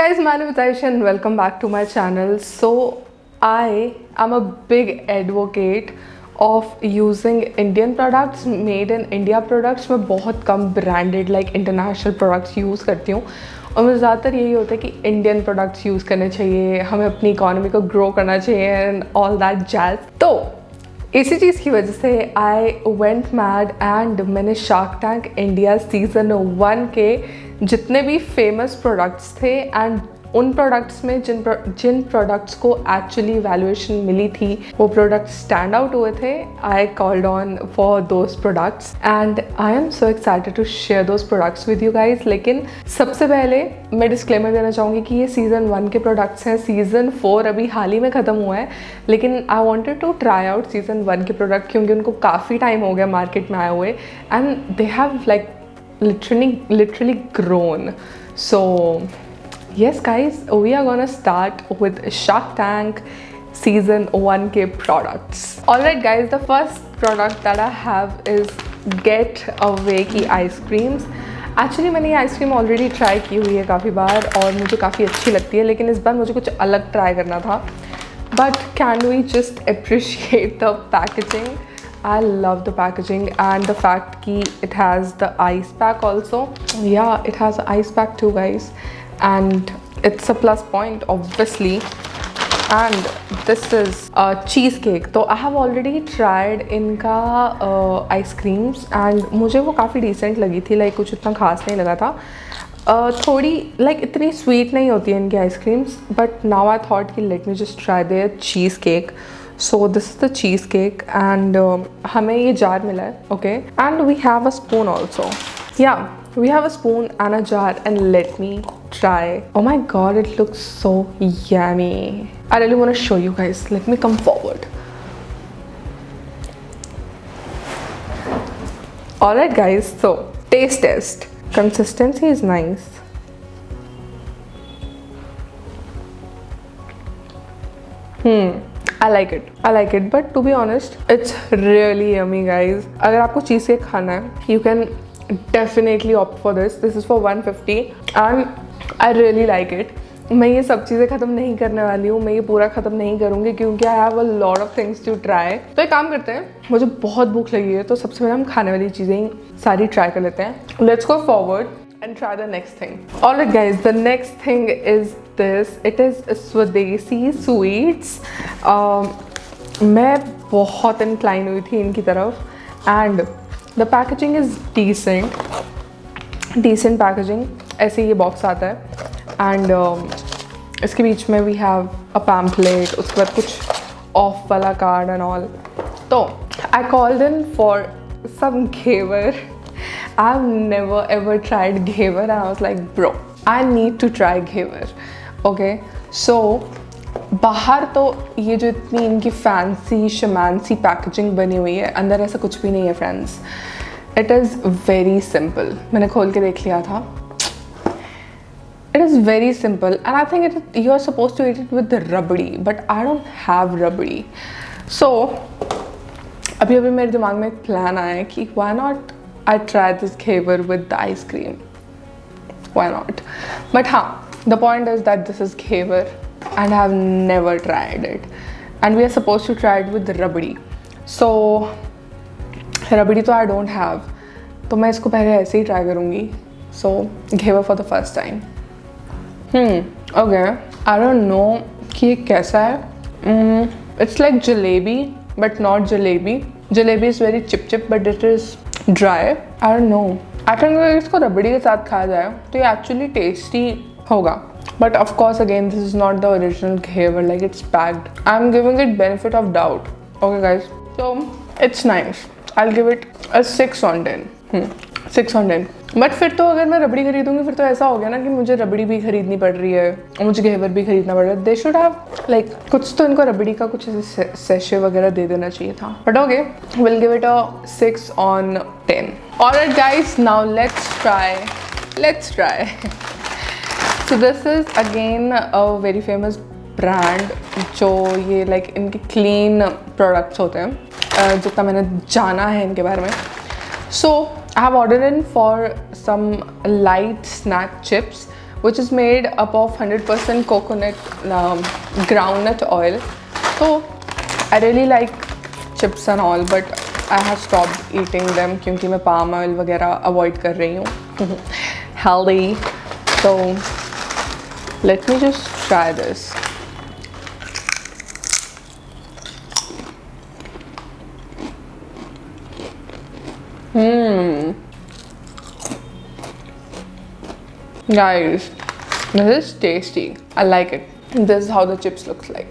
guys, my name is Aisha and welcome back to my channel. So I am a big advocate of using Indian products, made in India products. मैं बहुत कम branded like international products use करती हूँ और मुझे ज़्यादातर यही होता है कि Indian products use करने चाहिए, हमें अपनी economy को grow करना चाहिए and all that jazz. तो इसी चीज़ की वजह से आई वेंट मैड एंड मैंने शार्क टैंक इंडिया सीज़न 1 के जितने भी फेमस प्रोडक्ट्स थे एंड उन प्रोडक्ट्स में जिन प्रोडक्ट्स को एक्चुअली वैल्यूएशन मिली थी वो प्रोडक्ट्स स्टैंड आउट हुए थे. I called on for those products and I am so excited to share those products with you guys. लेकिन सबसे पहले मैं डिस्क्लेमर देना चाहूँगी कि ये सीज़न 1 के प्रोडक्ट्स हैं. सीज़न 4 अभी हाल ही में ख़त्म हुआ है, लेकिन I wanted to try out season 1 के प्रोडक्ट क्योंकि उनको काफ़ी टाइम हो गया मार्केट में आए हुए and they have like literally grown. So yes guys, we are gonna start with Shark Tank season 1 के products. Alright guys, the first product that I have is Get Away की ice creams. Actually मैंने ये ice cream already try की हुई है काफ़ी बार और मुझे काफ़ी अच्छी लगती है, लेकिन इस बार मुझे कुछ अलग ट्राई करना था. But can we just appreciate the packaging? I love the packaging and the fact that it has the ice pack also. Yeah, it has an ice pack too guys, and it's a plus point obviously. And this is a cheesecake. तो I have already tried इनका ice creams and मुझे वो काफ़ी decent लगी थी. like कुछ इतना खास नहीं लगा था. थोड़ी like इतनी sweet नहीं होती है इनकी ice creams, but now I thought कि let me just try their cheesecake. So this is the cheesecake and हमें ये jar मिला है, okay? And we have a spoon also. Yeah, we have a spoon and a jar and let me try. Oh my god, it looks so yummy. I really want to show you guys. Let me come forward. Alright guys, so taste test. Consistency is nice. I like it, but to be honest, it's really yummy guys. अगर आपको cheese cake खाना है, you can definitely opt for this. This is for 150 and I really like it. मैं ये सब चीज़ें ख़त्म नहीं करने वाली हूँ, मैं ये पूरा ख़त्म नहीं करूँगी क्योंकि I have a lot of things to try. तो एक काम करते हैं, मुझे बहुत भूख लगी है तो सबसे पहले हम खाने वाली चीज़ें सारी ट्राई कर लेते हैं. Let's go forward and try the next thing. Alright guys, the next thing is this. It is Swadeshi sweets. मैं बहुत incline हुई थी इनकी तरफ and the packaging is decent packaging. ऐसे ये box आता है and इसके बीच में we have a pamphlet, उसके बाद कुछ off वाला card and all. तो I called in for some ghevar. I've never ever tried ghevar and I was like bro, I need to try ghevar. Okay, so बाहर तो ये जो इतनी इनकी फैंसी शमानसी पैकेजिंग बनी हुई है, अंदर ऐसा कुछ भी नहीं है friends. It is very simple. मैंने खोल के देख लिया था. It is very simple and I think you are suppose to eat it with rabri, but I don't have rabri. So अभी मेरे दिमाग में एक प्लान आया है कि why not I tried this ghevar with the ice cream. Why not? But the point is that this is ghevar and I have never tried it. And we are supposed to try it with rabdi. So rabdi तो I don't have. तो मैं इसको पहले ऐसे ही try करूँगी. So ghevar for the first time. Okay. I don't know कि ये कैसा है. It's like jalebi but not jalebi. Jalebi is very chip but it is dry. I don't know. I think अगर इसको रबड़ी के साथ खाया जाए तो ये actually tasty होगा. But of course again this is not the original ghevar, like it's packed. I'm giving it benefit of doubt. Okay guys, so it's nice. I'll give it a 6 on 10. 6 on 10. But फिर तो अगर मैं रबड़ी खरीदूंगी फिर तो ऐसा हो गया ना कि मुझे रबड़ी भी खरीदनी पड़ रही है और मुझे घेवर भी खरीदना पड़ रहा है. दे शुड हैव लाइक कुछ तो इनको रबड़ी का कुछ ऐसे सैशे वगैरह दे देना चाहिए था. But okay, will give it a 6 on 10. Alright guys, now let's try. So this is again a very famous brand जो ये लाइक इनके क्लीन प्रोडक्ट्स होते हैं जितना मैंने जाना है इनके बारे में. सो I have ordered in for some light snack chips which is made up of 100% coconut groundnut oil. So I really like chips and all, but I have stopped eating them क्योंकि मैं palm oil वगैरह avoid कर रही हूँ. Healthy. So let me just try this. Guys, this is tasty. I like it. This is how the chips looks like.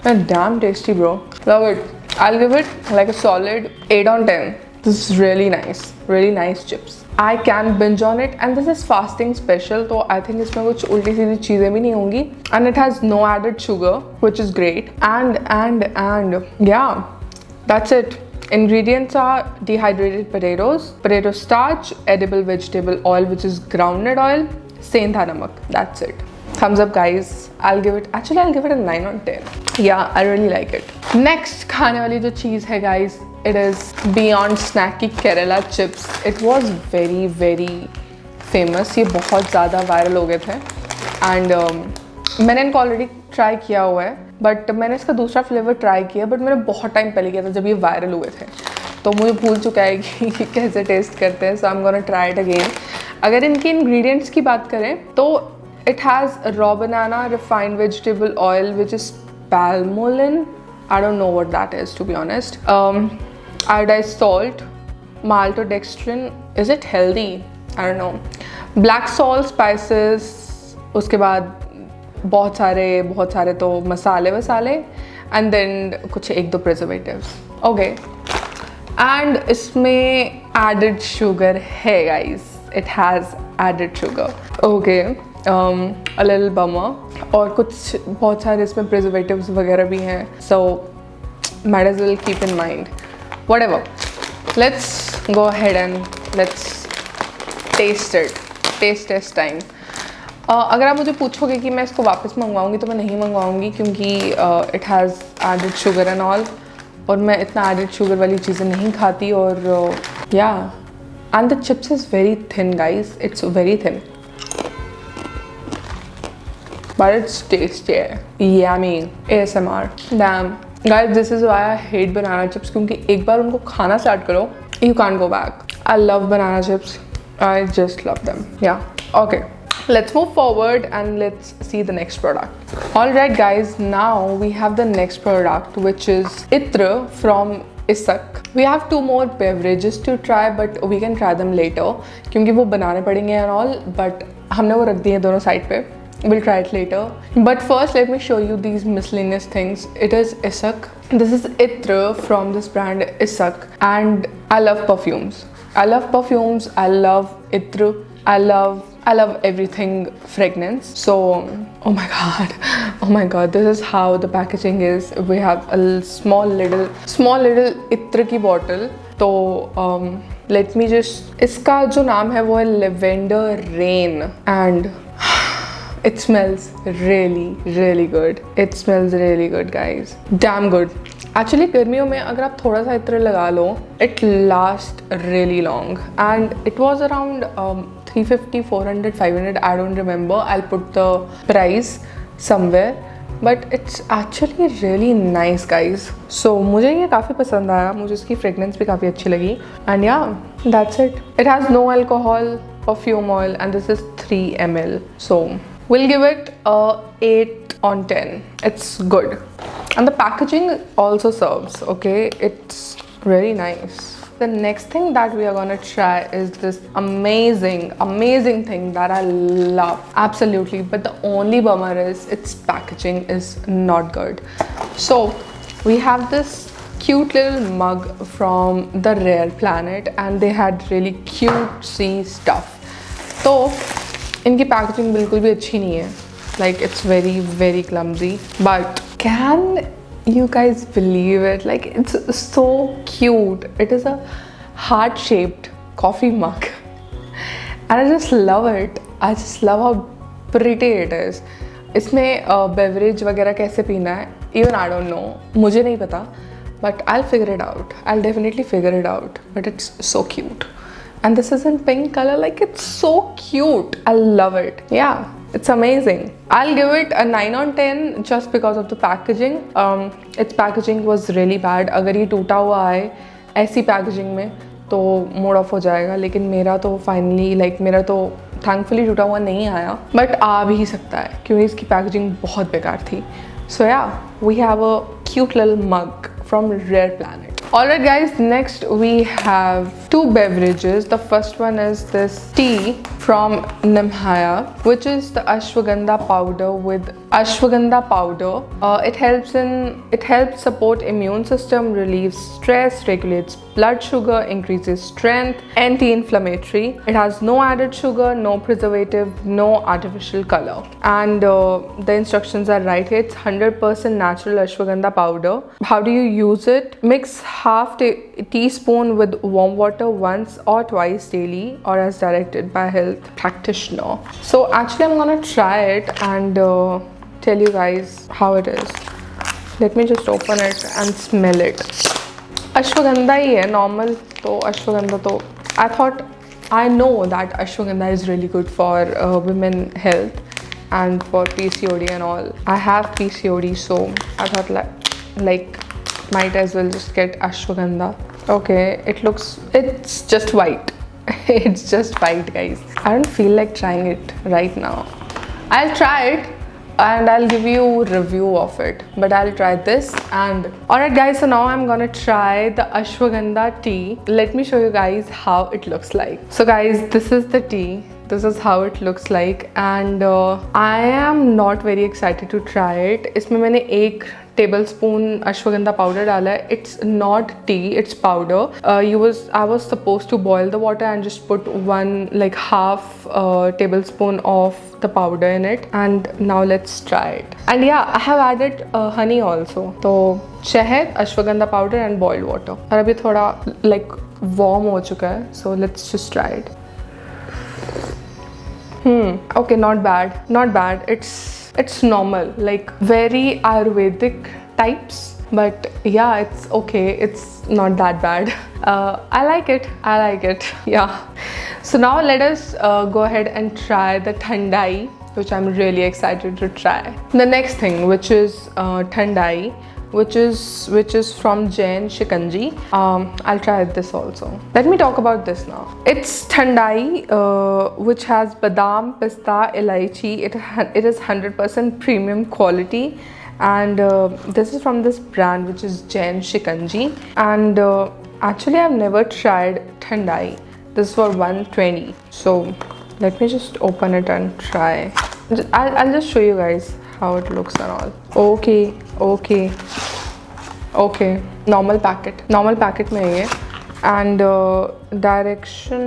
And damn tasty, bro. Love it. I'll give it like a solid 8 on 10. This is really nice. Really nice chips. I can binge on it, and this is fasting special, so I think इसमें कुछ उल्टी सीधी चीज़ें भी नहीं होंगी. And it has no added sugar, which is great. And yeah, that's it. Ingredients are dehydrated potatoes, potato starch, edible vegetable oil, which is groundnut oil, सेंधा नमक. That's it. Thumbs up, guys. I'll give it a 9 on 10. Yeah, I really like it. Next खाने वाली जो चीज़ है guys, it is Beyond Snack की Kerala chips. It was very very famous. ये बहुत ज़्यादा वायरल हो गए थे. And मैंने इनको ऑलरेडी ट्राई किया हुआ है, बट मैंने इसका दूसरा फ्लेवर ट्राई किया, बट मैंने बहुत टाइम पहले किया था जब ये वायरल हुए थे, तो मुझे भूल चुका है कि कैसे टेस्ट करते हैं. So I am gonna try it again. अगर इनके इंग्रेडिएंट्स की बात करें तो it has raw banana, refined vegetable oil, which is palmolin. I don't know what that is, to be honest. Iodized salt, maltodextrin. Is it healthy? I don't know. Black salt, spices. उसके बाद बहुत सारे तो मसाले and then कुछ 1-2 preservatives. Okay. And इसमें added sugar है guys. It has added sugar. Okay. A little bummer. और कुछ बहुत सारे इसमें preservatives वगैरह भी हैं. So might as well keep in mind. Whatever. Let's go ahead and let's taste it. Taste time. अगर आप मुझे पूछोगे कि मैं इसको वापस मंगवाऊंगी तो मैं नहीं मंगवाऊंगी क्योंकि it has added sugar and all, और मैं इतना added sugar वाली चीज़ें नहीं खाती. और yeah, and the chips is very thin guys. It's very thin. But it's tasty. Yummy. ASMR. Damn. Guys, this is why I hate banana chips. क्योंकि एक बार उनको खाना start करो, you can't go back. I love banana chips. I just love them. Yeah. Okay. Let's move forward and let's see the next product. Alright guys, now we have the next product, which is Itr from Isak. We have 2 more beverages to try, but we can try them later क्योंकि वो बनाने पड़ेंगे and all, but हमने वो रख दिए दोनों side पे. We'll try it later. But first, let me show you these miscellaneous things. It is Isak. This is Itr from this brand Isak, and I love perfumes. I love perfumes. I love Itr. I love everything fragrance. So, oh my god, this is how the packaging is. We have a small little Itr की bottle. तो let me just, इसका जो नाम है वो है Lavender Rain, and it smells really good. It smells really good guys. Damn good. Actually गर्मियों में अगर आप थोड़ा सा इत्र लगा लो, it lasts really long, and it was around 350, 400, 500. I don't remember. I'll put the price somewhere. But it's actually really nice guys. So मुझे ये काफ़ी पसंद आया. मुझे इसकी fragrance भी काफ़ी अच्छी लगी. And yeah, that's it. It has no alcohol, perfume oil, and this is 3 ml. So we'll give it a 8 on 10. It's good. And the packaging also serves, okay? It's really nice. The next thing that we are gonna try is this amazing thing that I love absolutely, but the only bummer is its packaging is not good. So we have this cute little mug from the Rare Planet, and they had really cutesy stuff. So इनकी packaging बिल्कुल भी अच्छी नहीं है. Like it's very clumsy. But can you guys believe it? Like it's so cute. It is a heart-shaped coffee mug, and I just love it. I just love how pretty it is. इसमें beverage वगैरह कैसे पीना है, even I don't know. मुझे नहीं पता, but I'll figure it out. I'll definitely figure it out. But it's so cute. And this is in pink color. Like it's so cute. I love it. Yeah. It's amazing. I'll give it a 9 on 10 just because of the packaging. Its packaging was really bad. अगर ये टूटा हुआ आए ऐसी packaging में तो mode of हो जाएगा, लेकिन मेरा तो फाइनली मेरा तो थैंकफुली टूटा हुआ नहीं आया, बट आ भी सकता है क्योंकि इसकी पैकेजिंग बहुत बेकार थी. So yeah, we have a cute little mug from Rare Planet. Alright guys, next we have two beverages. The first one is this tea from Nimhaya, which is the ashwagandha powder with ashwagandha powder. It helps support immune system, relieves stress, regulates blood sugar, increases strength, anti-inflammatory. It has no added sugar, no preservative, no artificial color, and the instructions are right here. It's 100% natural ashwagandha powder. How do you use it? Mix half teaspoon with warm water once or twice daily, or as directed by health practitioner. So actually I'm gonna try it and tell you guys how it is. Let me just open it and smell it. Ashwagandha ही है normal, तो ashwagandha तो I thought, I know that ashwagandha is really good for women health and for PCOD and all. I have PCOD, so I thought like might as well just get ashwagandha. Okay, it's just white. It's just white, guys. I don't feel like trying it right now. I'll try it and I'll give you a review of it, but I'll try this. And alright guys, so now I'm gonna try the ashwagandha tea. Let me show you guys how it looks like. So guys, this is the tea. This is how it looks like, and I am not very excited to try it. इसमें मैंने 1 tablespoon ashwagandha powder डाला है. It's not tea, it's powder. I was supposed to boil the water and just put half tablespoon of the powder in it. And now let's try it. And yeah, I have added honey also. तो शहद, ashwagandha powder and boiled water. और अभी थोड़ा warm हो चुका है. So let's just try it. Okay, not bad. It's normal, very Ayurvedic types, but yeah, it's okay. It's not that bad. I like it. Yeah. So now let us go ahead and try the Thandai, which I'm really excited to try. The next thing, which is Thandai, which is from Jain Shikanji. I'll try this also. Let me talk about this now. It's Thandai, which has badam, pista, elaichi. It is 100% premium quality, and this is from this brand, which is Jain Shikanji. And actually I've never tried Thandai. This is for 120. So let me just open it and try. I'll just show you guys how it looks and all. Okay, normal packet में है. And direction,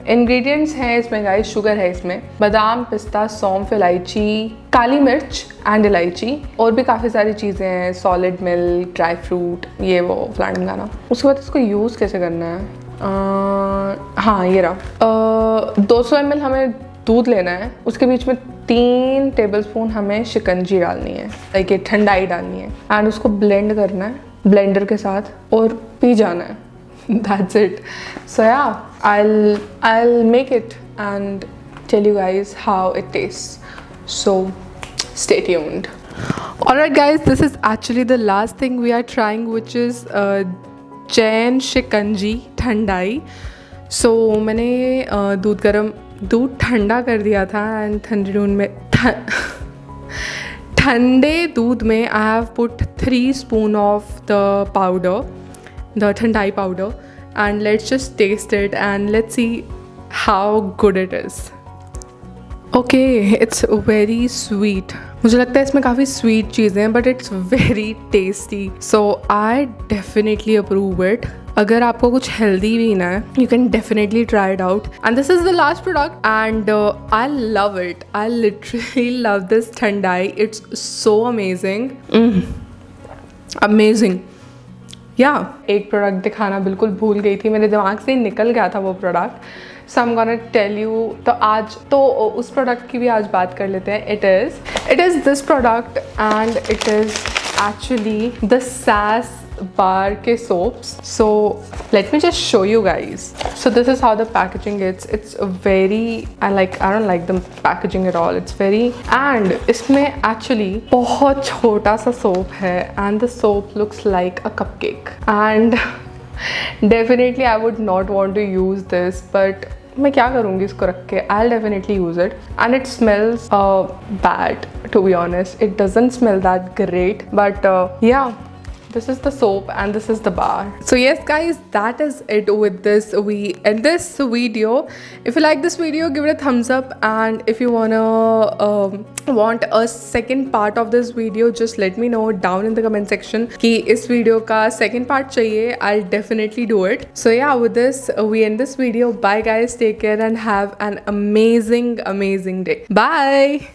ingredients हैं इसमें guys. Sugar है इसमें, बादाम, पिस्ता, सौंफ, इलायची, काली मिर्च एंड इलायची, और भी काफ़ी सारी चीज़ें हैं. सॉलिड मिल्क, ड्राई फ्रूट, ये वो फ्लैंड गाना. उसके बाद इसको यूज़ कैसे करना है? हाँ, ये रहा. 200 ml हमें दूध लेना है. उसके बीच में 3 टेबलस्पून हमें शिकंजी डालनी है, ये ठंडाई डालनी है, एंड उसको ब्लेंड करना है ब्लेंडर के साथ और पी जाना है. That's it. So yeah, I'll make it and tell you guys how it tastes. So stay tuned. Alright guys, this is actually the last thing we are trying, which is Jain Shikanji Thandai. So मैंने दूध ठंडा कर दिया था, and ठंडे दूध में I have put 3 spoon of the powder, the Thandai powder, and let's just taste it and let's see how good it is. Okay, it's very sweet. मुझे लगता है इसमें काफ़ी स्वीट चीज़ें हैं, but it's very tasty. So I definitely approve it. अगर आपको कुछ हेल्दी भी ना है, you can definitely try it out. And this is the last product, and I love it. I literally love this Thandai. It's so amazing. Amazing. एक product दिखाना बिल्कुल भूल गई थी, मेरे दिमाग से निकल गया था वो product. So I am gonna tell you. तो आज तो उस प्रोडक्ट की भी आज बात कर लेते हैं. It is this product, and it is actually the सास bar के soaps. So let me just show you guys. So this is how the packaging is. It's very, I don't like the packaging at all. It's very, and इसमें actually बहुत छोटा सा soap है, and the soap looks like a cupcake. And definitely I would not want to use this, but मैं क्या करूँगी इसको रख के? I'll definitely use it, and it smells bad, to be honest. It doesn't smell that great, but yeah. This is the soap and this is the bar. So yes guys, that is it with this video. If you like this video, give it a thumbs up, and if you want a second part of this video, just let me know down in the comment section कि इस video का second part चाहिए. I'll definitely do it. So yeah, with this we end this video. Bye guys, take care and have an amazing day. Bye.